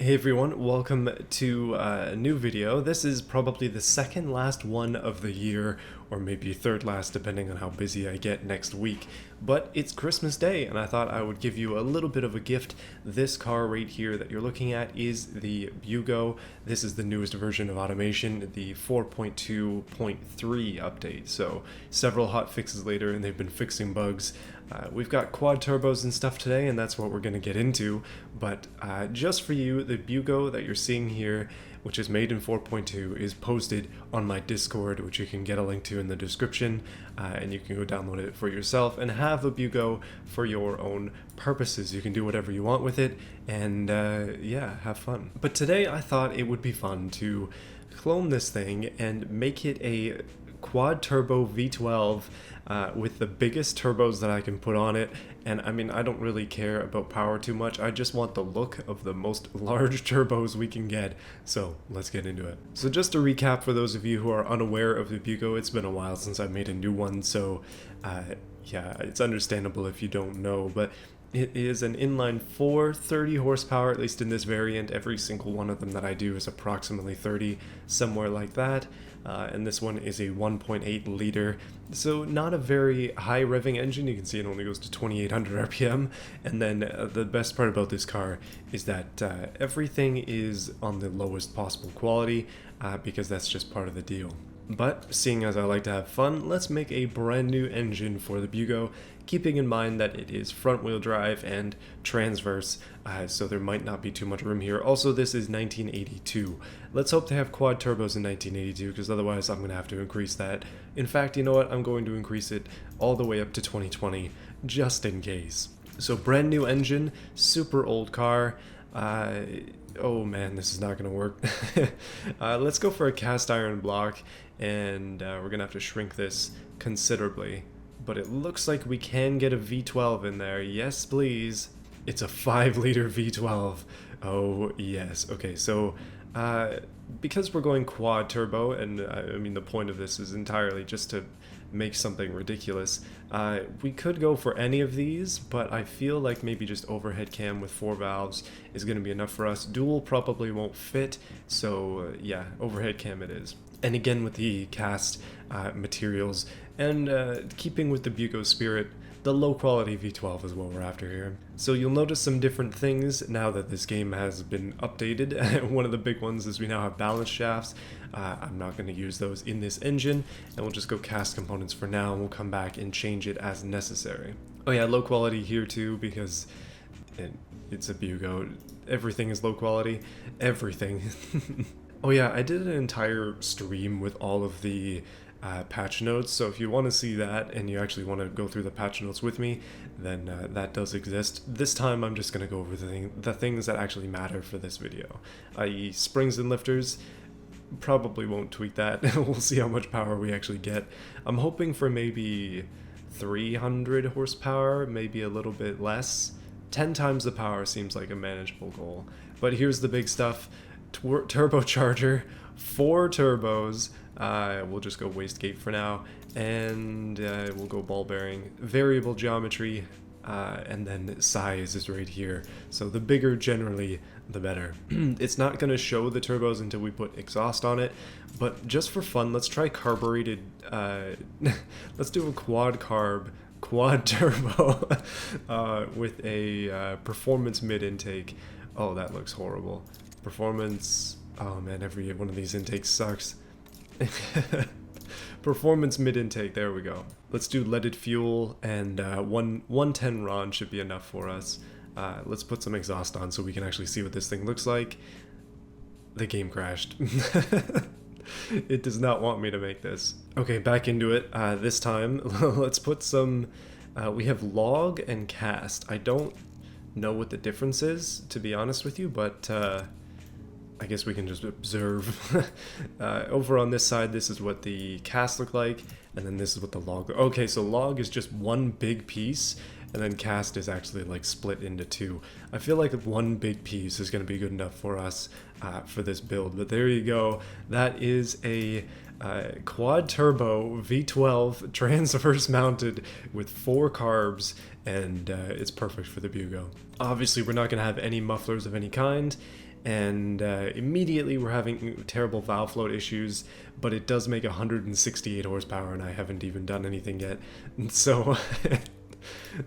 Hey everyone, welcome to a new video. This is probably the second last one of the year, or maybe third last depending on how busy I get next week. But it's Christmas Day, and I thought I would give you a little bit of a gift. This car right here that you're looking at is the Bugo. This is the newest version of automation, the 4.2.3 update. So several hot fixes later, and they've been fixing bugs. We've got quad turbos and stuff today, and that's what we're going to get into. But just for you, the Bugo that you're seeing here, which is made in 4.2, is posted on my Discord, which you can get a link to in the description, and you can go download it for yourself and have a Bugo for your own purposes. You can do whatever you want with it, and yeah, have fun. But today I thought it would be fun to clone this thing and make it a quad turbo V12 with the biggest turbos that I can put on it. And I mean, I don't really care about power too much. I just want the look of the most large turbos we can get. So let's get into it. So just to recap for those of you who are unaware of the Bugo, it's been a while since I made a new one. So yeah, it's understandable if you don't know, but it is an inline 4, 30 horsepower, at least in this variant. Every single one of them that I do is approximately 30, somewhere like that. And this one is a 1.8 liter, so not a very high revving engine. You can see it only goes to 2800 RPM. And then the best part about this car is that everything is on the lowest possible quality, because that's just part of the deal. But seeing as I like to have fun, let's make a brand new engine for the Bugo, keeping in mind that it is front wheel drive and transverse, so there might not be too much room here. Also, this is 1982. Let's hope they have quad turbos in 1982, because otherwise I'm going to have to increase that. In fact, you know what? I'm going to increase it all the way up to 2020, just in case. So brand new engine, super old car. Oh man, this is not going to work. Let's go for a cast iron block, and we're going to have to shrink this considerably. But it looks like we can get a V12 in there. Yes, please. It's a 5-liter V12. Oh, yes. Okay, so because we're going quad turbo, and I mean the point of this is entirely just to make something ridiculous, we could go for any of these, but I feel like maybe just overhead cam with 4 valves is going to be enough for us. Dual probably won't fit, so yeah, overhead cam it is. And again, with the cast materials, and keeping with the Bugo spirit, the low quality V12 is what we're after here. So you'll notice some different things now that this game has been updated. One of the big ones is we now have balance shafts. I'm not going to use those in this engine, and we'll just go cast components for now, and we'll come back and change it as necessary. Oh yeah, low quality here too, because it's a Bugo. Everything is low quality. Everything. Oh yeah, I did an entire stream with all of the patch notes, so if you want to see that and you actually want to go through the patch notes with me, then that does exist. This time I'm just going to go over the things that actually matter for this video, i.e. springs and lifters. Probably won't tweak that. We'll see how much power we actually get. I'm hoping for maybe 300 horsepower, maybe a little bit less. 10 times the power seems like a manageable goal. But here's the big stuff. Turbocharger, 4 turbos. We'll just go wastegate for now, and we'll go ball bearing, variable geometry, and then size is right here. So the bigger generally, the better. It's not going to show the turbos until we put exhaust on it, but just for fun, let's try carbureted, let's do a quad turbo with a performance mid intake. Oh, that looks horrible. Performance, oh man, every one of these intakes sucks. Performance mid intake, there we go. Let's do leaded fuel, and 110 RON should be enough for us. Let's put some exhaust on so we can actually see what this thing looks like. The game crashed. It does not want me to make this. Okay, back into it. This time, let's put some, we have log and cast. I don't know what the difference is, to be honest with you, but I guess we can just observe. Over on this side, this is what the cast look like, and then this is what the log. Okay, so log is just one big piece, and then cast is actually like split into 2. I feel like one big piece is going to be good enough for us for this build, but there you go. That is a quad turbo V12 transverse mounted with 4 carbs, and it's perfect for the Bugo. Obviously we're not going to have any mufflers of any kind, and immediately we're having terrible valve float issues, but it does make 168 horsepower, and I haven't even done anything yet. So,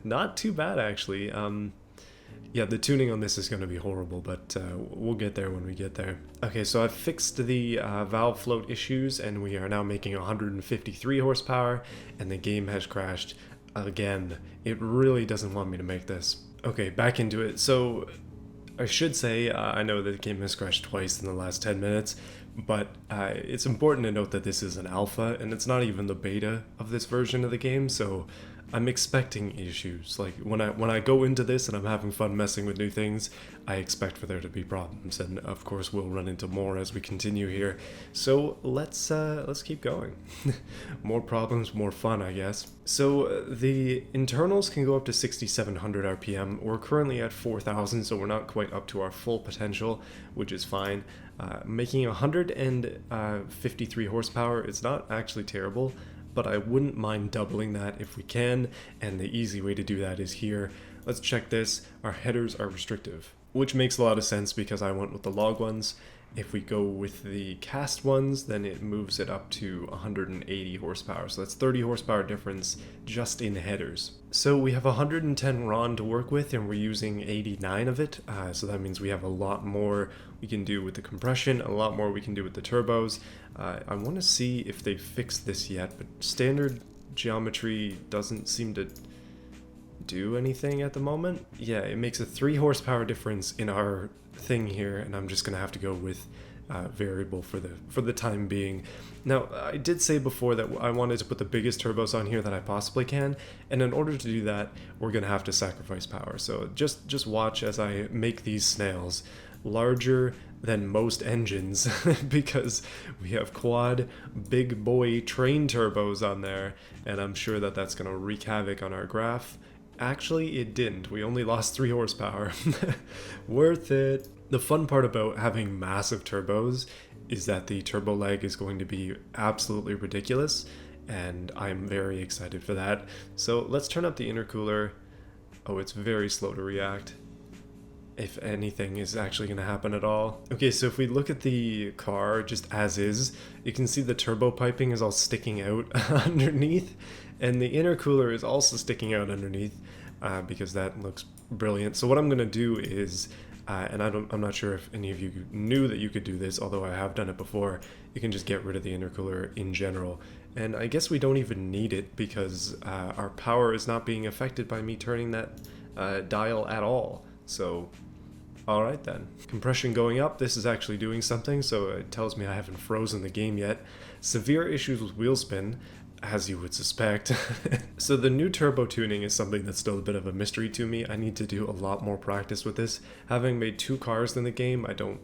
not too bad, actually. Yeah, the tuning on this is going to be horrible, but we'll get there when we get there. Okay, so I've fixed the valve float issues, and we are now making 153 horsepower, and the game has crashed again. It really doesn't want me to make this. Okay, back into it. So I should say, I know that the game has crashed twice in the last 10 minutes, but it's important to note that this is an alpha, and it's not even the beta of this version of the game, so I'm expecting issues. Like, when I go into this and I'm having fun messing with new things, I expect for there to be problems, and of course we'll run into more as we continue here. So let's keep going. More problems, more fun, I guess. So the internals can go up to 6,700 RPM. We're currently at 4,000, so we're not quite up to our full potential, which is fine. Making 153 horsepower is not actually terrible, but I wouldn't mind doubling that if we can, and the easy way to do that is here. Let's check this. Our headers are restrictive, which makes a lot of sense because I went with the log ones. If we go with the cast ones, then it moves it up to 180 horsepower. So that's 30 horsepower difference just in headers. So we have 110 RON to work with, and we're using 89 of it. So that means we have a lot more we can do with the compression, a lot more we can do with the turbos. I want to see if they fixed this yet, but standard geometry doesn't seem to do anything at the moment. Yeah, it makes a 3 horsepower difference in our thing here, and I'm just gonna have to go with variable for the time being. Now, I did say before that I wanted to put the biggest turbos on here that I possibly can, and in order to do that, we're gonna have to sacrifice power. So just watch as I make these snails larger than most engines because we have quad big boy train turbos on there, and I'm sure that that's gonna wreak havoc on our graph. Actually, it didn't. We only lost 3 horsepower. Worth it. The fun part about having massive turbos is that the turbo lag is going to be absolutely ridiculous, and I'm very excited for that. So let's turn up the intercooler. Oh, it's very slow to react, if anything is actually going to happen at all. Okay, so if we look at the car just as is, you can see the turbo piping is all sticking out underneath, and the intercooler is also sticking out underneath because that looks brilliant. So what I'm going to do is, and I'm not sure if any of you knew that you could do this, although I have done it before, you can just get rid of the intercooler in general. And I guess we don't even need it because our power is not being affected by me turning that dial at all. So, alright then. Compression going up, this is actually doing something, so it tells me I haven't frozen the game yet. Severe issues with wheel spin, as you would suspect. So the new turbo tuning is something that's still a bit of a mystery to me. I need to do a lot more practice with this. Having made 2 cars in the game, I don't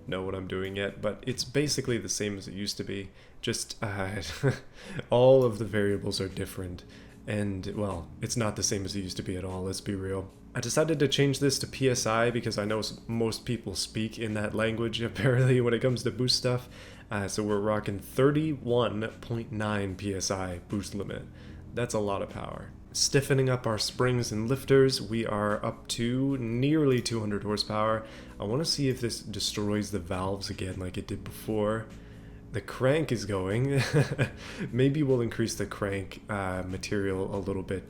know what I'm doing yet, but it's basically the same as it used to be. Just all of the variables are different. And, well, it's not the same as it used to be at all, let's be real. I decided to change this to PSI because I know most people speak in that language, apparently, when it comes to boost stuff. So we're rocking 31.9 PSI boost limit. That's a lot of power. Stiffening up our springs and lifters, we are up to nearly 200 horsepower. I want to see if this destroys the valves again like it did before. The crank is going. Maybe we'll increase the crank material a little bit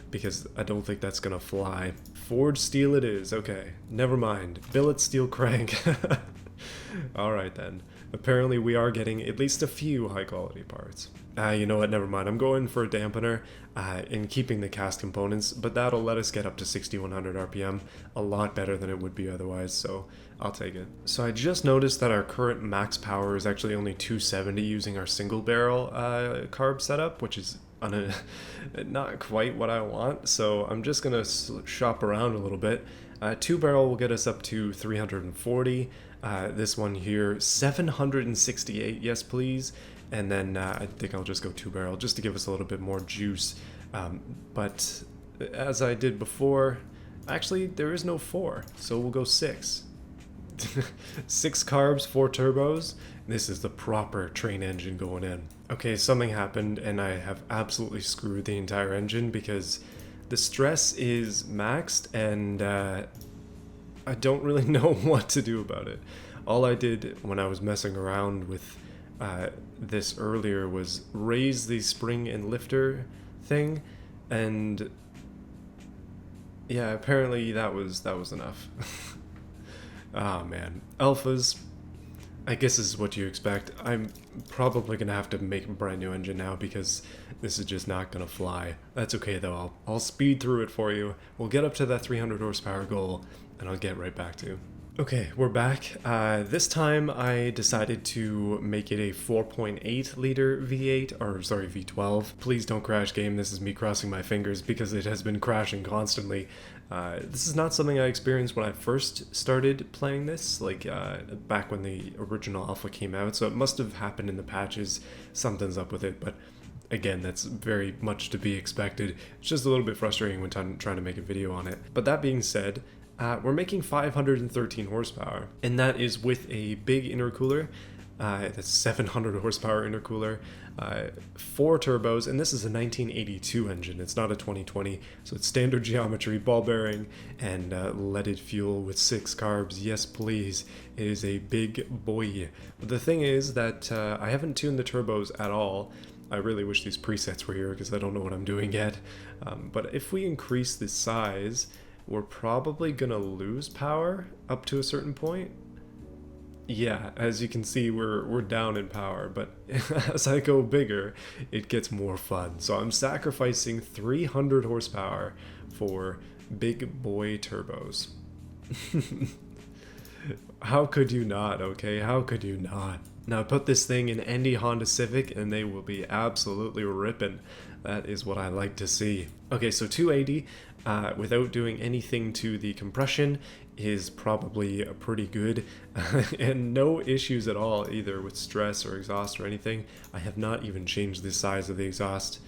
because I don't think that's gonna fly. Forged steel it is. Okay, never mind. Billet steel crank. Alright then. Apparently we are getting at least a few high quality parts. You know what, never mind. I'm going for a dampener in keeping the cast components, but that'll let us get up to 6,100 RPM, a lot better than it would be otherwise, so I'll take it. So I just noticed that our current max power is actually only 270 using our single barrel carb setup, which is not quite what I want, so I'm just gonna shop around a little bit. 2 barrel will get us up to 340. This one here, 768, yes please. And then I think I'll just go 2 barrel just to give us a little bit more juice. But as I did before, actually there is no 4, so we'll go 6. 6 carbs, 4 turbos. This is the proper train engine going in. Okay, something happened and I have absolutely screwed the entire engine because the stress is maxed and I don't really know what to do about it. All I did when I was messing around with this earlier was raise the spring and lifter thing, and yeah, apparently that was enough. Ah, man, alphas. I guess this is what you expect. I'm probably gonna have to make a brand new engine now because this is just not gonna fly. That's okay though. I'll speed through it for you. We'll get up to that 300 horsepower goal, and I'll get right back to you. Okay, we're back. This time I decided to make it a 4.8 liter V8, or sorry, V12. Please don't crash, game. This is me crossing my fingers because it has been crashing constantly. This is not something I experienced when I first started playing this, like back when the original alpha came out, so it must have happened in the patches. Something's up with it, but again, that's very much to be expected. It's just a little bit frustrating when trying to make a video on it. But that being said, we're making 513 horsepower, and that is with a big intercooler. That's 700 horsepower intercooler, 4 turbos, and this is a 1982 engine. It's not a 2020, so it's standard geometry, ball bearing, and leaded fuel with 6 carbs. Yes, please. It is a big boy. But the thing is that I haven't tuned the turbos at all. I really wish these presets were here because I don't know what I'm doing yet. But if we increase the size, we're probably gonna lose power up to a certain point. Yeah, as you can see, we're down in power, but as I go bigger, it gets more fun. So I'm sacrificing 300 horsepower for big boy turbos. How could you not, okay? How could you not? Now put this thing in any Honda Civic and they will be absolutely ripping. That is what I like to see. Okay, so 280 without doing anything to the compression is probably pretty good. And no issues at all either with stress or exhaust or anything. I have not even changed the size of the exhaust.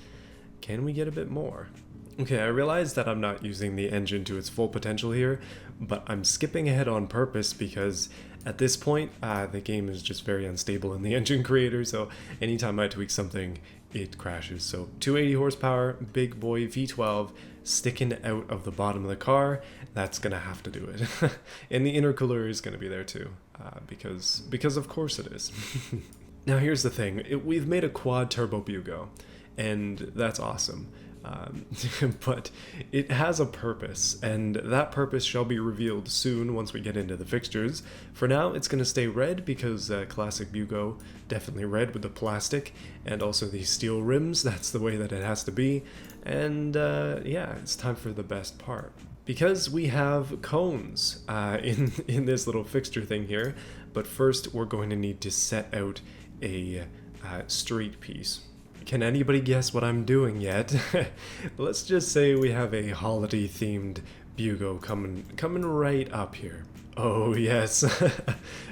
Can we get a bit more? Okay, I realize that I'm not using the engine to its full potential here, but I'm skipping ahead on purpose because at this point, the game is just very unstable in the engine creator, so anytime I tweak something, it crashes. So 280 horsepower, big boy V12, sticking out of the bottom of the car, that's gonna have to do it. And the intercooler is gonna be there too, because of course it is. Now here's the thing, we've made a quad turbo Bugo, and that's awesome. But it has a purpose, and that purpose shall be revealed soon once we get into the fixtures. For now, it's going to stay red because classic Bugo, definitely red with the plastic, and also the steel rims, that's the way that it has to be. And yeah, it's time for the best part. Because we have cones in this little fixture thing here, but first we're going to need to set out a street piece. Can anybody guess what I'm doing yet? Let's just say we have a holiday-themed Bugo coming right up here. Oh, yes.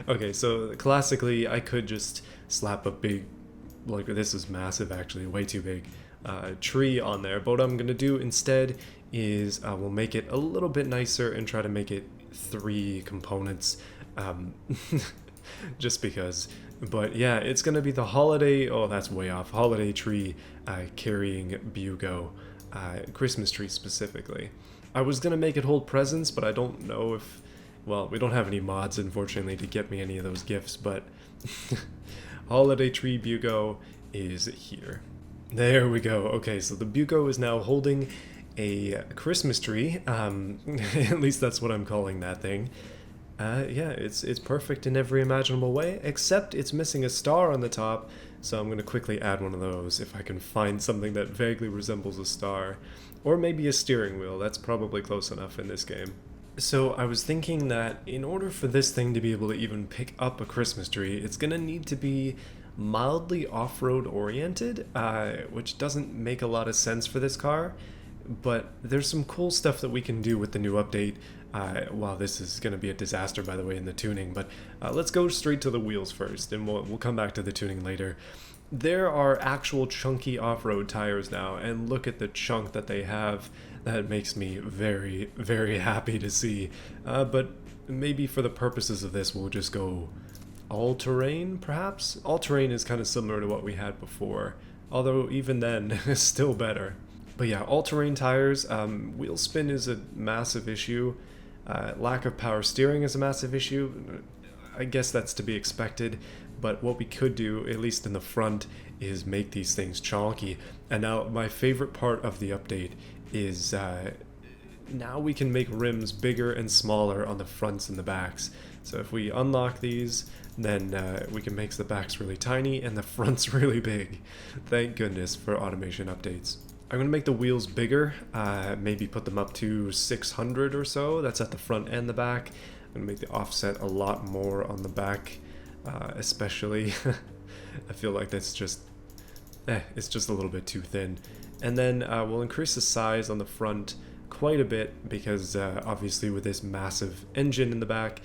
Okay, so classically, I could just slap a big, like this is massive actually, way too big, tree on there. But what I'm gonna do instead is we'll make it a little bit nicer and try to make it 3 components. Just because. But yeah, it's gonna be the holiday, oh that's way off, holiday tree carrying Bugo, Christmas tree specifically. I was gonna make it hold presents, but I don't know if, well, we don't have any mods unfortunately to get me any of those gifts, but holiday tree Bugo is here. There we go. Okay, so the Bugo is now holding a Christmas tree, at least that's what I'm calling that thing. Yeah, it's perfect in every imaginable way, except it's missing a star on the top, so I'm going to quickly add one of those if I can find something that vaguely resembles a star. Or maybe a steering wheel, that's probably close enough in this game. So I was thinking that in order for this thing to be able to even pick up a Christmas tree, it's going to need to be mildly off-road oriented, which doesn't make a lot of sense for this car. But there's some cool stuff that we can do with the new update. Wow, this is going to be a disaster, by the way, in the tuning. But let's go straight to the wheels first, and we'll come back to the tuning later. There are actual chunky off-road tires now, and look at the chunk that they have. That makes me very, very happy to see. But maybe for the purposes of this, we'll just go all-terrain, perhaps? All-terrain is kind of similar to what we had before, although even then, it's still better. But yeah, all-terrain tires, wheel spin is a massive issue. Lack of power steering is a massive issue. I guess that's to be expected, but what we could do, at least in the front, is make these things chonky. And now my favorite part of the update is now we can make rims bigger and smaller on the fronts and the backs. So if we unlock these, then we can make the backs really tiny and the fronts really big. Thank goodness for automation updates. I'm going to make the wheels bigger, maybe put them up to 600 or so. That's at the front and the back. I'm going to make the offset a lot more on the back, especially. I feel like that's just, it's just a little bit too thin. And then we'll increase the size on the front quite a bit because obviously with this massive engine in the back,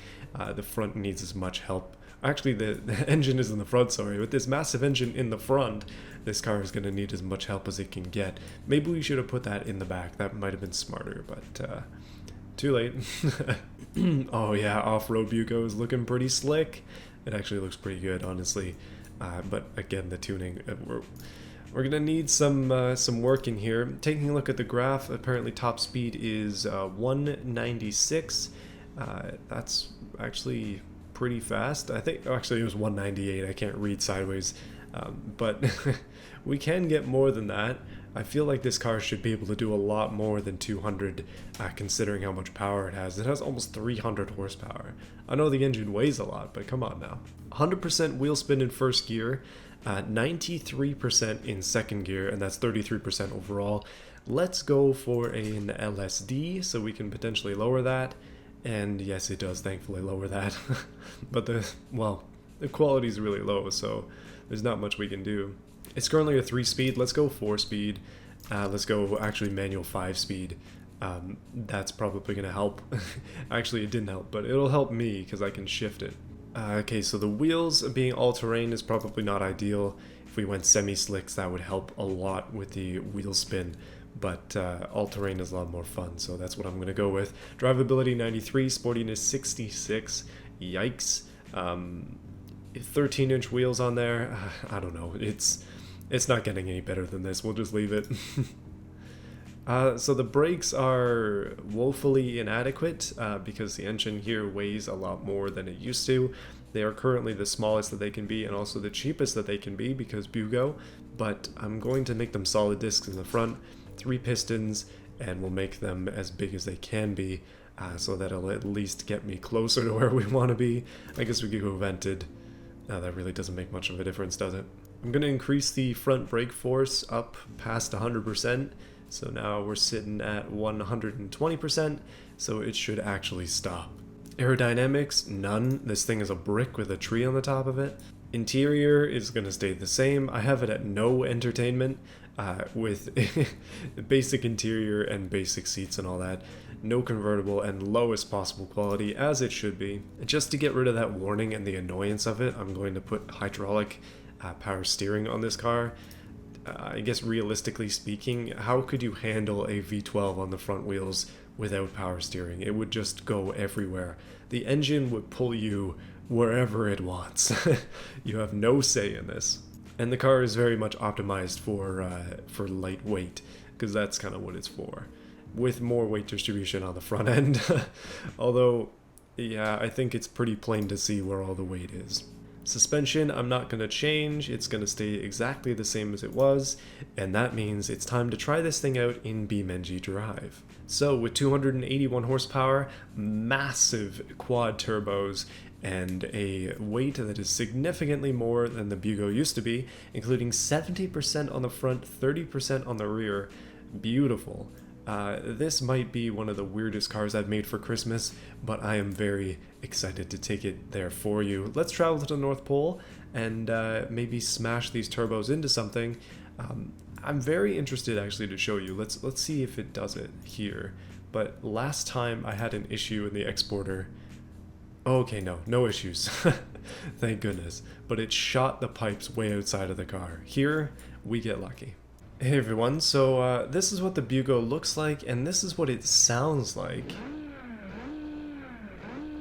the front needs as much help. Actually, the engine is in the front, sorry. With this massive engine in the front, this car is going to need as much help as it can get. Maybe we should have put that in the back. That might have been smarter, but too late. Oh yeah, off-road Bugo is looking pretty slick. It actually looks pretty good, honestly. But again, the tuning, we're gonna need some work in here. Taking a look at the graph, apparently top speed is 196. That's actually pretty fast. I think actually it was 198. I can't read sideways, but we can get more than that. I feel like this car should be able to do a lot more than 200, considering how much power it has. It has almost 300 horsepower. I know the engine weighs a lot, but come on now. 100% wheel spin in first gear, 93% in second gear, and that's 33% overall. Let's go for an LSD so we can potentially lower that. And yes, it does thankfully lower that. But the quality is really low, so there's not much we can do. It's currently a 3-speed. Let's go 4-speed. Let's go actually manual 5-speed. That's probably going to help. Actually, it didn't help, but it'll help me because I can shift it. Okay, so the wheels being all-terrain is probably not ideal. If we went semi-slicks, that would help a lot with the wheel spin. But all-terrain is a lot more fun, so that's what I'm going to go with. Drivability 93, sportiness 66. Yikes. 13-inch wheels on there. I don't know. It's not getting any better than this. We'll just leave it. So the brakes are woefully inadequate because the engine here weighs a lot more than it used to. They are currently the smallest that they can be and also the cheapest that they can be because Bugo, but I'm going to make them solid discs in the front, 3 pistons, and we'll make them as big as they can be so that it'll at least get me closer to where we want to be. I guess we could go vented. That really doesn't make much of a difference, does it? I'm going to increase the front brake force up past 100%. So now we're sitting at 120%, so it should actually stop. Aerodynamics, none. This thing is a brick with a tree on the top of it. Interior is going to stay the same. I have it at no entertainment with basic interior and basic seats and all that. No convertible and lowest possible quality, as it should be. Just to get rid of that warning and the annoyance of it, I'm going to put hydraulic power steering on this car. I guess realistically speaking, how could you handle a V12 on the front wheels without power steering? It would just go everywhere. The engine would pull you wherever it wants. You have no say in this. And the car is very much optimized for lightweight, because that's kind of what it's for, with more weight distribution on the front end. Although, yeah, I think it's pretty plain to see where all the weight is. Suspension, I'm not going to change. It's going to stay exactly the same as it was, and that means it's time to try this thing out in beamng.drive. So with 281 horsepower, massive quad turbos, and a weight that is significantly more than the Bugo used to be, including 70% on the front, 30% on the rear. Beautiful. This might be one of the weirdest cars I've made for Christmas, but I am very excited to take it there for you. Let's travel to the North Pole and maybe smash these turbos into something. I'm very interested actually to show you. Let's see if it does it here. But last time I had an issue in the exporter. Okay, no issues. Thank goodness. But it shot the pipes way outside of the car. Here, we get lucky. Hey everyone, so this is what the Bugo looks like, and this is what it sounds like.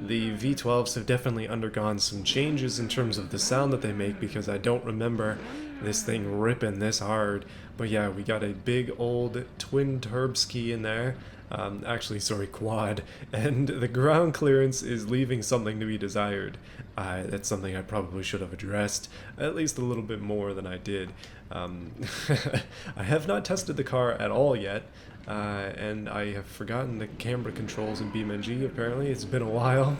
The V12s have definitely undergone some changes in terms of the sound that they make, because I don't remember this thing ripping this hard. But yeah, we got a big old twin turbski in there. Actually, sorry, quad, and the ground clearance is leaving something to be desired. That's something I probably should have addressed, at least a little bit more than I did. I have not tested the car at all yet, and I have forgotten the camera controls in beamng. Apparently, it's been a while.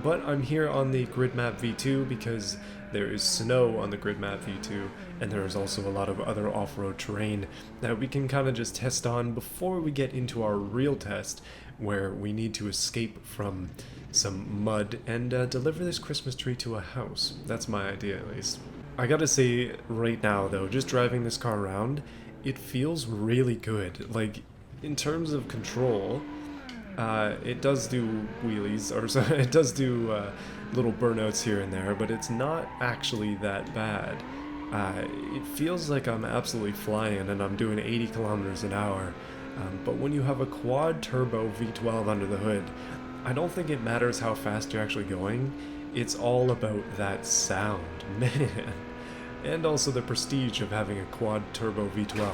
But I'm here on the grid map V2 because there is snow on the grid map V2, and there is also a lot of other off-road terrain that we can kind of just test on before we get into our real test, where we need to escape from some mud and deliver this Christmas tree to a house. That's my idea, at least. I gotta say, right now though, just driving this car around, it feels really good. Like, in terms of control, it does do wheelies, or so, it does do little burnouts here and there, but it's not actually that bad. It feels like I'm absolutely flying and I'm doing 80 kilometers an hour, but when you have a quad turbo V12 under the hood, I don't think it matters how fast you're actually going. It's all about that sound, man. And also the prestige of having a quad turbo V12.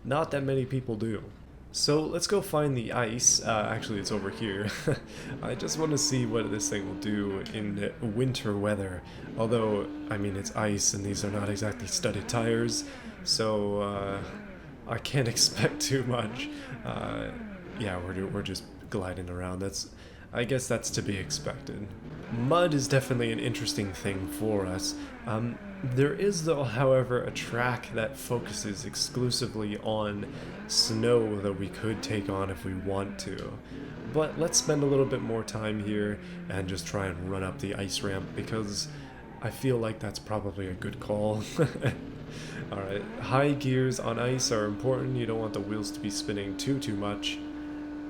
Not that many people do. So let's go find the ice. Actually, it's over here. I just want to see what this thing will do in winter weather. Although, I mean, it's ice and these are not exactly studded tires, so I can't expect too much. Yeah, we're just gliding around. I guess that's to be expected. Mud is definitely an interesting thing for us. There is, though, however, a track that focuses exclusively on snow that we could take on if we want to. But let's spend a little bit more time here and just try and run up the ice ramp, because I feel like that's probably a good call. Alright, high gears on ice are important. You don't want the wheels to be spinning too much.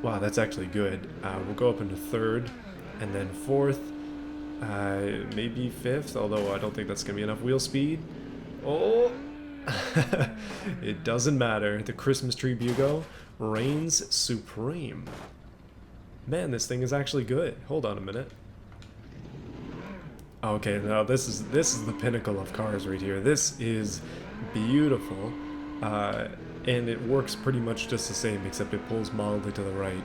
Wow, that's actually good. We'll go up into third, and then fourth, maybe fifth, although I don't think that's gonna be enough wheel speed. Oh! It doesn't matter. The Christmas tree Bugo reigns supreme. Man, this thing is actually good. Hold on a minute. Okay, now this is the pinnacle of cars right here. This is beautiful, and it works pretty much just the same, except it pulls mildly to the right.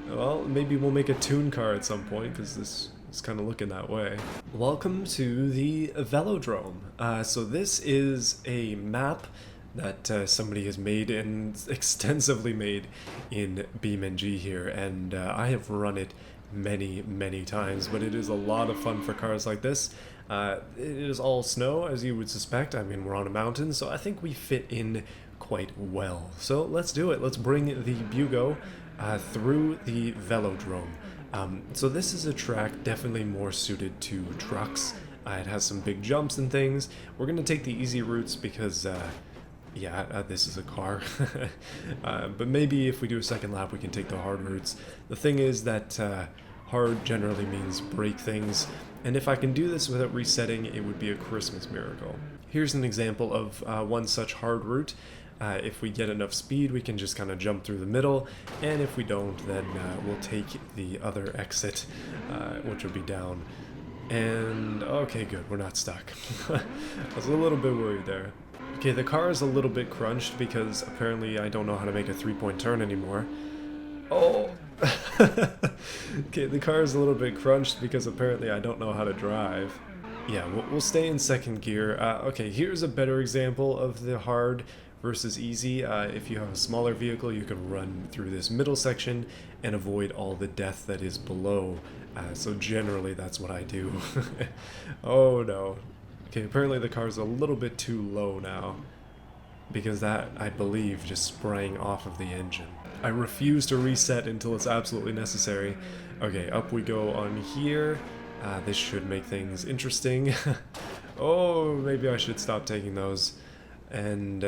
Well, maybe we'll make a tune car at some point, because this is kind of looking that way. Welcome to the Velodrome. So this is a map that somebody has made and extensively made in beamng here, and I have run it many times, but it is a lot of fun for cars like this. It is all snow, as you would suspect. I mean, we're on a mountain, so I think we fit in quite well. So let's do it. Let's bring the Bugo through the Velodrome. So this is a track definitely more suited to trucks. It has some big jumps and things. We're going to take the easy routes because, yeah, this is a car. But maybe if we do a second lap, we can take the hard routes. The thing is that hard generally means break things, and if I can do this without resetting, it would be a Christmas miracle. Here's an example of one such hard route. If we get enough speed, we can just kind of jump through the middle, and if we don't, then we'll take the other exit, which will be down. And okay, good, we're not stuck. I was a little bit worried there. Okay, the car is a little bit crunched because apparently I don't know how to make a three-point turn anymore. Oh! Okay, the car is a little bit crunched because apparently I don't know how to drive. Yeah, we'll stay in second gear. Okay, here's a better example of the hard versus easy. If you have a smaller vehicle, you can run through this middle section and avoid all the death that is below. So generally that's what I do. Oh no. Okay, apparently the car's a little bit too low now, because that, I believe, just sprang off of the engine. I refuse to reset until it's absolutely necessary. Okay, up we go on here. This should make things interesting. Oh, maybe I should stop taking those. And,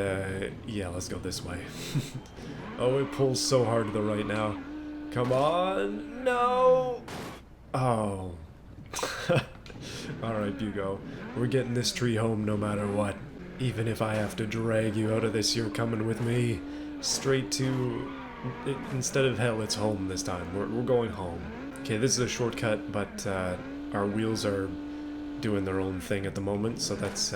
yeah, let's go this way. Oh, it pulls so hard to the right now. Come on! No! Oh. Alright, Bugo. We're getting this tree home no matter what. Even if I have to drag you out of this, you're coming with me. Straight to... instead of hell, it's home this time. We're going home. Okay, this is a shortcut, but our wheels are doing their own thing at the moment, so that's...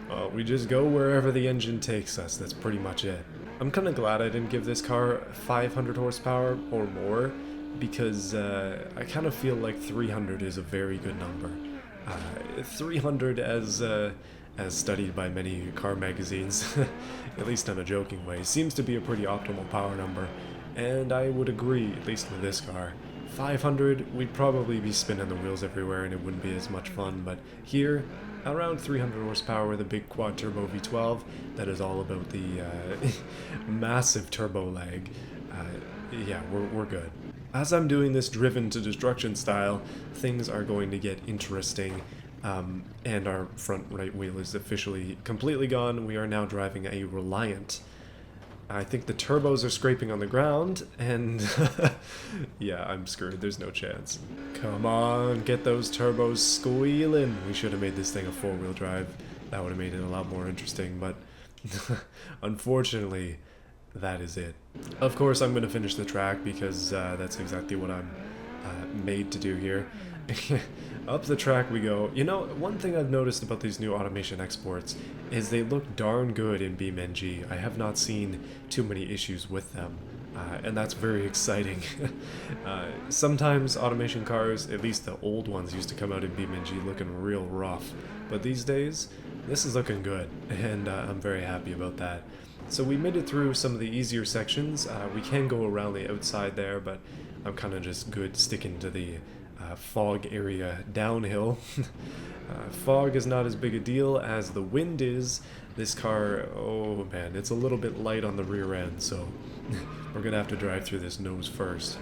well, we just go wherever the engine takes us. That's pretty much it. I'm kind of glad I didn't give this car 500 horsepower or more, because I kind of feel like 300 is a very good number. 300, as studied by many car magazines, at least in a joking way, seems to be a pretty optimal power number, and I would agree, at least with this car. 500, we'd probably be spinning the wheels everywhere and it wouldn't be as much fun, but here, around 300 horsepower with a big quad turbo V12, that is all about the massive turbo lag. Yeah, we're good. As I'm doing this driven to destruction style, things are going to get interesting, and our front right wheel is officially completely gone. We are now driving a Reliant. I think the turbos are scraping on the ground, and yeah, I'm screwed. There's no chance. Come on, get those turbos squealing. We should have made this thing a four-wheel drive. That would have made it a lot more interesting, but unfortunately, that is it. Of course, I'm going to finish the track because that's exactly what I'm made to do here. Up the track we go. You know, one thing I've noticed about these new automation exports is they look darn good in beamng. I have not seen too many issues with them, and that's very exciting. Sometimes automation cars, at least the old ones, used to come out in beamng looking real rough, but these days, this is looking good, and I'm very happy about that. So we made it through some of the easier sections. We can go around the outside there, but I'm kind of just good sticking to the fog area downhill. Fog is not as big a deal as the wind is. This car, oh man, it's a little bit light on the rear end, so we're gonna have to drive through this nose first.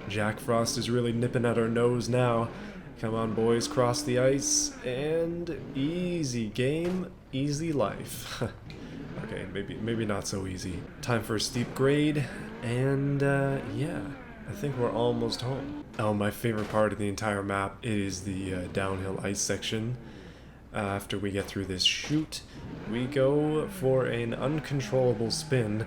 Jack Frost is really nipping at our nose now. Come on boys, cross the ice, and easy game, easy life. Okay, maybe not so easy. Time for a steep grade, and yeah, I think we're almost home. Oh, my favorite part of the entire map is the downhill ice section. After we get through this chute, we go for an uncontrollable spin.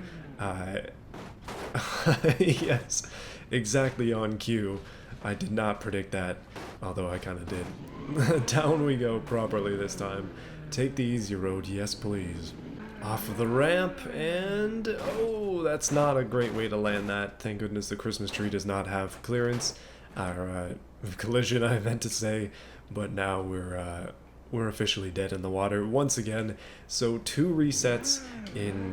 Yes, exactly on cue. I did not predict that, although I kind of did. Down we go properly this time. Take the easy road, yes please. Off of the ramp, and oh, that's not a great way to land that. Thank goodness the Christmas tree does not have clearance, or collision I meant to say, but now we're officially dead in the water once again. So 2 resets in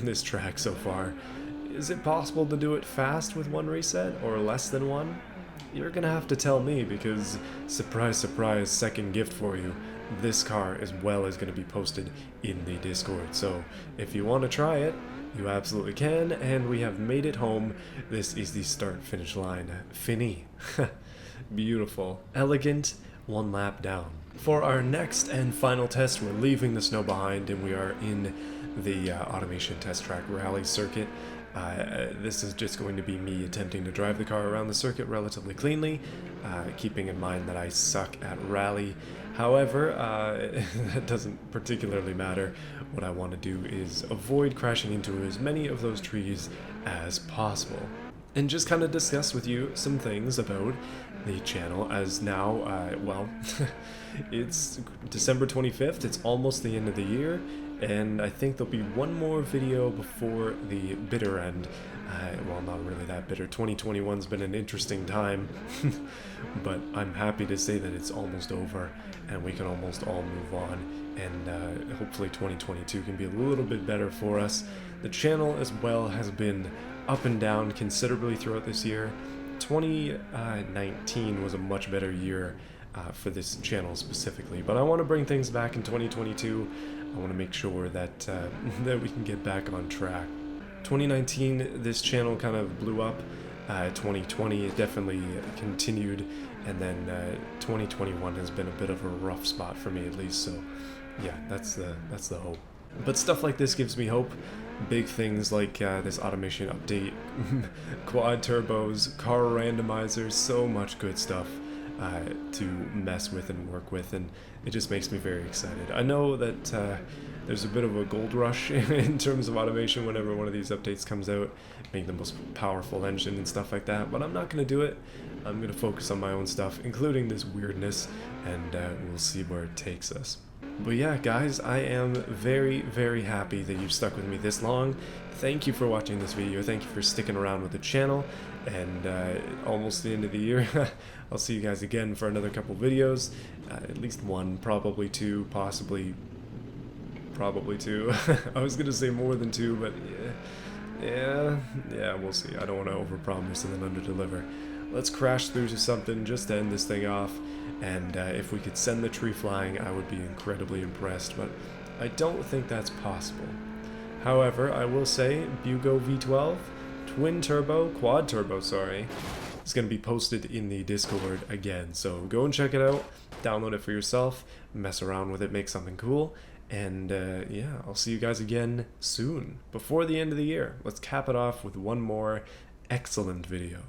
this track so far. Is it possible to do it fast with 1 reset, or less than 1? You're gonna have to tell me, because surprise surprise, second gift for you. This car as well is going to be posted in the Discord, so if you want to try it, you absolutely can, and we have made it home. This is the start-finish line. Fini. Beautiful. Elegant, 1 lap down. For our next and final test, we're leaving the snow behind, and we are in the automation test track rally circuit. This is just going to be me attempting to drive the car around the circuit relatively cleanly, keeping in mind that I suck at rally. However, that doesn't particularly matter. What I want to do is avoid crashing into as many of those trees as possible. And just kind of discuss with you some things about the channel, as now, well, it's December 25th, it's almost the end of the year, and I think there'll be 1 more video before the bitter end. Well, not really that bitter. 2021's been an interesting time, but I'm happy to say that it's almost over, and we can almost all move on, and hopefully 2022 can be a little bit better for us. The channel as well has been up and down considerably throughout this year. 2019 was a much better year for this channel specifically, but I want to bring things back in 2022. I want to make sure that that we can get back on track. 2019, this channel kind of blew up. 2020, it definitely continued, and then 2021 has been a bit of a rough spot for me, at least. So, yeah, that's the hope. But stuff like this gives me hope. Big things like this automation update, quad turbos, car randomizers, so much good stuff. to mess with and work with, and it just makes me very excited. I know that there's a bit of a gold rush in terms of automation whenever one of these updates comes out, being the most powerful engine and stuff like that, but I'm not going to do it. I'm going to focus on my own stuff, including this weirdness, and we'll see where it takes us. But yeah, guys, I am very, very happy that you've stuck with me this long. Thank you for watching this video. Thank you for sticking around with the channel, and almost the end of the year. I'll see you guys again for another couple videos, at least one, probably two, possibly two. I was gonna say more than two, but yeah, we'll see. I don't want to overpromise and then underdeliver. Let's crash through to something just to end this thing off, and if we could send the tree flying, I would be incredibly impressed, but I don't think that's possible. However, I will say Bugo V12, quad turbo, sorry, is going to be posted in the Discord again, so go and check it out, download it for yourself, mess around with it, make something cool, and yeah, I'll see you guys again soon, before the end of the year. Let's cap it off with one more excellent video.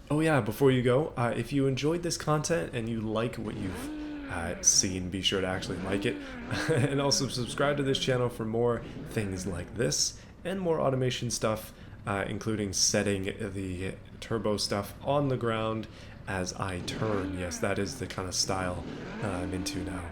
Oh yeah, before you go, if you enjoyed this content and you like what you've seen, be sure to actually like it, and also subscribe to this channel for more things like this, and more automation stuff, including setting the turbo stuff on the ground as I turn. Yes, that is the kind of style I'm into now.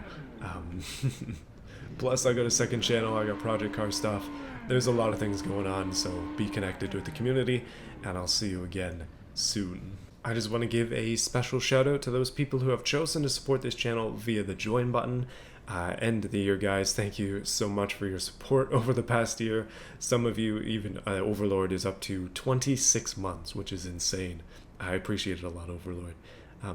Plus, I got a second channel, I got project car stuff. There's a lot of things going on, so be connected with the community, and I'll see you again soon. I just want to give a special shout out to those people who have chosen to support this channel via the join button. End of the year, guys. Thank you so much for your support over the past year. Some of you, even Overlord is up to 26 months, which is insane. I appreciate it a lot, Overlord.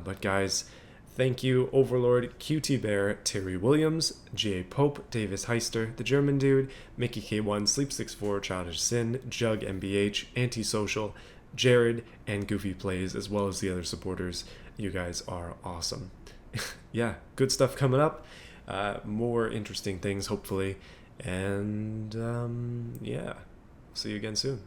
But guys, thank you, Overlord, QT Bear, Terry Williams, J.A. Pope, Davis Heister, The German Dude, Mickey K1, Sleep64, Childish Sin, Jug MBH, Antisocial, Jared, and Goofy Plays, as well as the other supporters. You guys are awesome. Yeah, good stuff coming up. More interesting things, hopefully. And yeah, see you again soon.